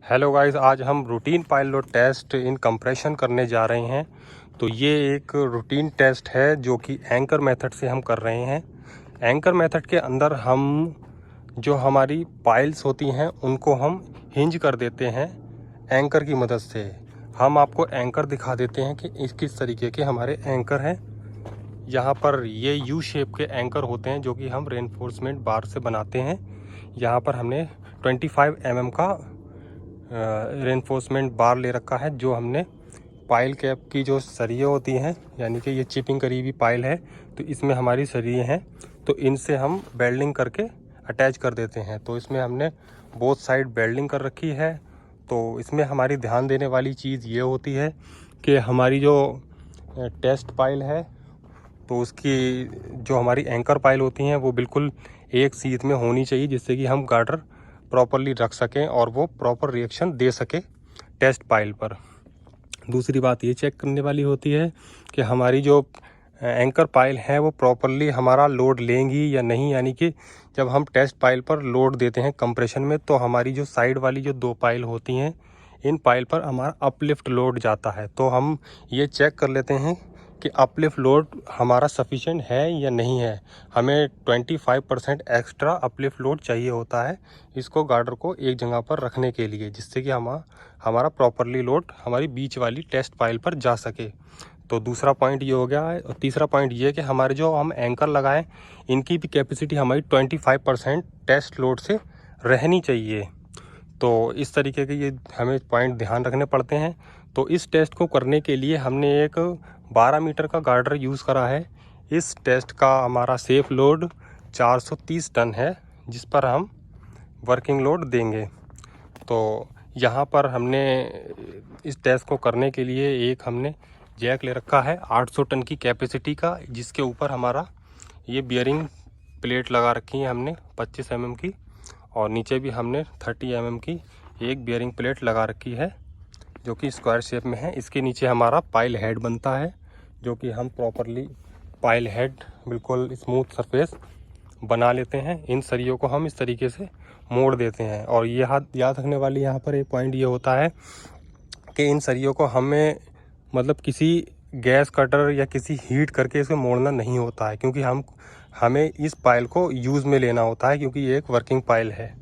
Hello guys, आज हम routine pile load test in compression करने जा रहे हैं। तो ये एक रूटीन टेस्ट है जो कि एंकर मेथड से हम कर रहे हैं। एंकर मेथड के अंदर हम जो हमारी पाइल्स होती हैं उनको हम हिंज कर देते हैं एंकर की मदद से। हम आपको एंकर दिखा देते हैं कि इस किस तरीके के हमारे एंकर हैं। यहाँ पर ये यू शेप के एंकर होते हैं जो कि हम रेनफोर्समेंट बार से बनाते हैं। यहाँ पर हमने 25 mm का रेनफोर्समेंट बार ले रखा है जो हमने पाइल कैप की जो सरिये होती हैं, यानी कि ये चिपिंग करी हुई पाइल है तो इसमें हमारी सरिये हैं, तो इनसे हम वेल्डिंग करके अटैच कर देते हैं। तो इसमें हमने बोथ साइड वेल्डिंग कर रखी है। तो इसमें हमारी ध्यान देने वाली चीज़ ये होती है कि हमारी जो टेस्ट पाइल है तो उसकी जो हमारी एंकर पाइल होती हैं वो बिल्कुल एक सीध में होनी चाहिए, जिससे कि हम गार्डर प्रॉपरली रख सकें और वो प्रॉपर रिएक्शन दे सके टेस्ट पाइल पर। दूसरी बात ये चेक करने वाली होती है कि हमारी जो एंकर पाइल है वो प्रॉपरली हमारा लोड लेंगी या नहीं, यानी कि जब हम टेस्ट पाइल पर लोड देते हैं कंप्रेशन में तो हमारी जो साइड वाली जो दो पाइल होती हैं इन पाइल पर हमारा अपलिफ्ट लोड जाता है। तो हम ये चेक कर लेते हैं कि अपलिफ्ट लोड हमारा सफिशिएंट है या नहीं है। हमें 25% एक्स्ट्रा अपलिफ्ट लोड चाहिए होता है इसको गार्डर को एक जगह पर रखने के लिए, जिससे कि हमारा प्रॉपरली लोड हमारी बीच वाली टेस्ट पाइल पर जा सके। तो दूसरा पॉइंट ये हो गया है। और तीसरा पॉइंट ये कि हमारे जो हम एंकर लगाएं इनकी भी कैपेसिटी हमारी 25% टेस्ट लोड से रहनी चाहिए। तो इस तरीके के ये हमें पॉइंट ध्यान रखने पड़ते हैं। तो इस टेस्ट को करने के लिए हमने एक 12 मीटर का गार्डर यूज़ करा है। इस टेस्ट का हमारा सेफ लोड 430 टन है जिस पर हम वर्किंग लोड देंगे। तो यहाँ पर हमने इस टेस्ट को करने के लिए एक हमने जैक ले रखा है 800 टन की कैपेसिटी का, जिसके ऊपर हमारा ये बियरिंग प्लेट लगा रखी है हमने 25 mm की, और नीचे भी हमने 30 mm की एक बियरिंग प्लेट लगा रखी है जो कि स्क्वायर शेप में है। इसके नीचे हमारा पाइल हेड बनता है जो कि हम प्रॉपरली पाइल हेड बिल्कुल स्मूथ सरफेस बना लेते हैं। इन सरियों को हम इस तरीके से मोड़ देते हैं। और ये याद रखने वाली यहाँ पर एक पॉइंट ये होता है कि इन सरियों को हमें मतलब किसी गैस कटर या किसी हीट करके इसे मोड़ना नहीं होता है, क्योंकि हमें इस पाइल को यूज़ में लेना होता है क्योंकि ये एक वर्किंग पाइल है।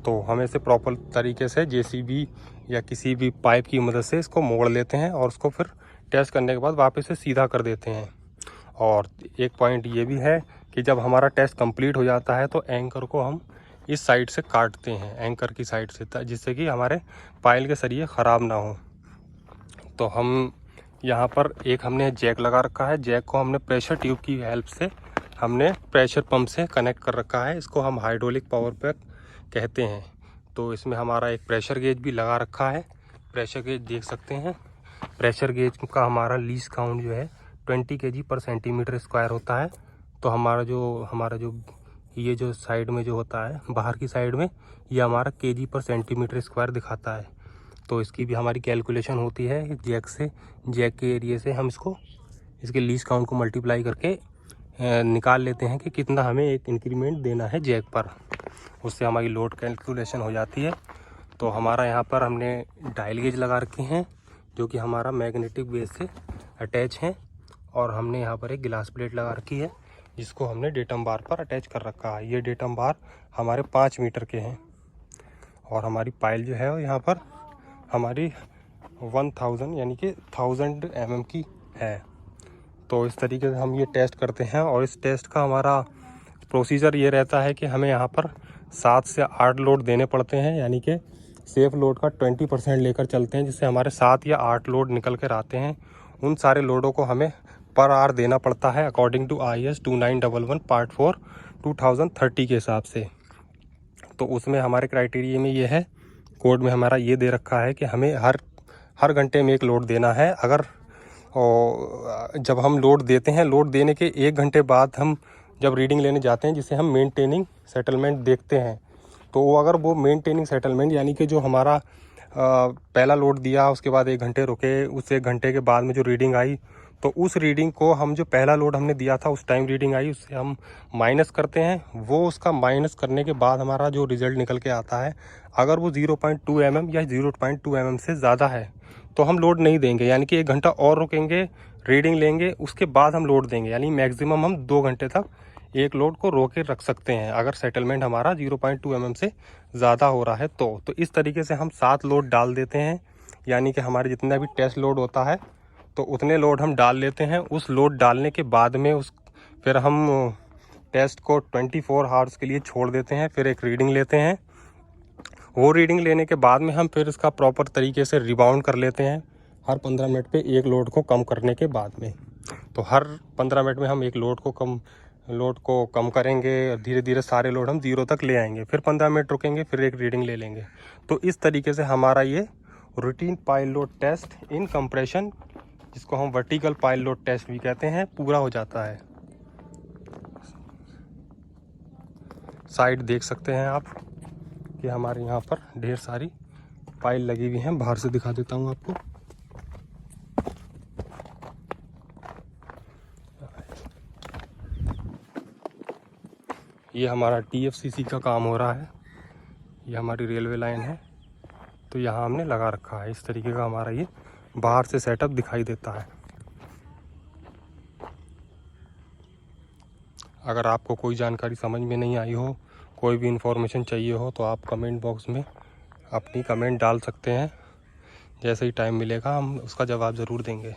तो हम इसे प्रॉपर तरीके से जेसीबी या किसी भी पाइप की मदद से इसको मोड़ लेते हैं और उसको फिर टेस्ट करने के बाद वापस से सीधा कर देते हैं। और एक पॉइंट ये भी है कि जब हमारा टेस्ट कंप्लीट हो जाता है तो एंकर को हम इस साइड से काटते हैं, एंकर की साइड से, जिससे कि हमारे पाइल के सरिये ख़राब ना हो। तो हम यहाँ पर एक हमने जैक लगा रखा है। जैक को हमने प्रेशर ट्यूब की हेल्प से हमने प्रेशर पंप से कनेक्ट कर रखा है। इसको हम हाइड्रोलिक पावर पैक कहते हैं। तो इसमें हमारा एक प्रेशर गेज भी लगा रखा है। प्रेशर गेज देख सकते हैं। प्रेशर गेज का हमारा लीस्ट काउंट जो है 20 kg पर सेंटीमीटर स्क्वायर होता है। तो हमारा जो ये जो साइड में जो होता है बाहर की साइड में, ये हमारा kg पर सेंटीमीटर स्क्वायर दिखाता है। तो इसकी भी हमारी कैलकुलेशन होती है जैक से, जैक के एरिए से हम इसके लीस्ट काउंट को मल्टीप्लाई करके निकाल लेते हैं कि कितना हमें एक इंक्रीमेंट देना है जैक पर। उससे हमारी लोड कैलकुलेशन हो जाती है। तो हमारा यहाँ पर हमने डायल गेज लगा रखे हैं जो कि हमारा मैग्नेटिक बेस से अटैच हैं, और हमने यहाँ पर एक गिलास प्लेट लगा रखी है जिसको हमने डेटम बार पर अटैच कर रखा है। ये डेटम बार हमारे 5 मीटर के हैं और हमारी पाइल जो है यहाँ पर हमारी 1000 यानी कि 1000 mm की है। तो इस तरीके से हम ये टेस्ट करते हैं। और इस टेस्ट का हमारा प्रोसीजर ये रहता है कि हमें यहाँ पर 7 से 8 लोड देने पड़ते हैं, यानी कि सेफ लोड का 20% लेकर चलते हैं, जिससे हमारे 7 या 8 लोड निकल कर आते हैं। उन सारे लोडों को हमें पर आवर देना पड़ता है अकॉर्डिंग टू IS 2911 पार्ट 4 2030 के हिसाब से। तो उसमें हमारे क्राइटेरिया में ये है, कोड में हमारा ये दे रखा है कि हमें हर घंटे में एक लोड देना है। अगर जब हम लोड देते हैं, लोड देने के 1 घंटे बाद हम जब रीडिंग लेने जाते हैं, जिसे हम मेंटेनिंग सेटलमेंट देखते हैं, तो वो अगर वो मेंटेनिंग सेटलमेंट यानी कि जो हमारा पहला लोड दिया उसके बाद 1 घंटे रुके, उस 1 घंटे के बाद में जो रीडिंग आई तो उस रीडिंग को हम जो पहला लोड हमने दिया था उस टाइम रीडिंग आई उससे हम माइनस करते हैं। वो उसका माइनस करने के बाद हमारा जो रिज़ल्ट निकल के आता है, अगर वो 0.2 mm या 0.2 mm से ज़्यादा है तो हम लोड नहीं देंगे, यानी कि 1 घंटा और रुकेंगे, रीडिंग लेंगे, उसके बाद हम लोड देंगे। यानी मैक्सिमम हम 2 घंटे तक एक लोड को रोके रख सकते हैं अगर सेटलमेंट हमारा 0.2 mm से ज़्यादा हो रहा है तो इस तरीके से हम 7 लोड डाल देते हैं। यानी कि हमारे जितना भी टेस्ट लोड होता है तो उतने लोड हम डाल लेते हैं। उस लोड डालने के बाद में फिर हम टेस्ट को 24 आवर्स के लिए छोड़ देते हैं, फिर एक रीडिंग लेते हैं। वो रीडिंग लेने के बाद में हम फिर इसका प्रॉपर तरीके से रिबाउंड कर लेते हैं हर 15 मिनट पे एक लोड को कम करने के बाद में। तो हर 15 मिनट में हम एक लोड को कम करेंगे, धीरे धीरे सारे लोड हम 0 तक ले आएंगे, फिर 15 मिनट रुकेंगे, फिर एक रीडिंग ले लेंगे। तो इस तरीके से हमारा ये routine pile load test in compression, जिसको हम वर्टिकल पाइल लोड टेस्ट भी कहते हैं, पूरा हो जाता है। साइड देख सकते हैं आप कि हमारे यहाँ पर ढेर सारी पाइल लगी हुई हैं। बाहर से दिखा देता हूँ आपको। ये हमारा TFCC का काम हो रहा है, ये हमारी रेलवे लाइन है, तो यहाँ हमने लगा रखा है। इस तरीके का हमारा ये बाहर से सेटअप दिखाई देता है। अगर आपको कोई जानकारी समझ में नहीं आई हो, कोई भी इन्फॉर्मेशन चाहिए हो, तो आप कमेंट बॉक्स में अपनी कमेंट डाल सकते हैं। जैसे ही टाइम मिलेगा हम उसका जवाब ज़रूर देंगे।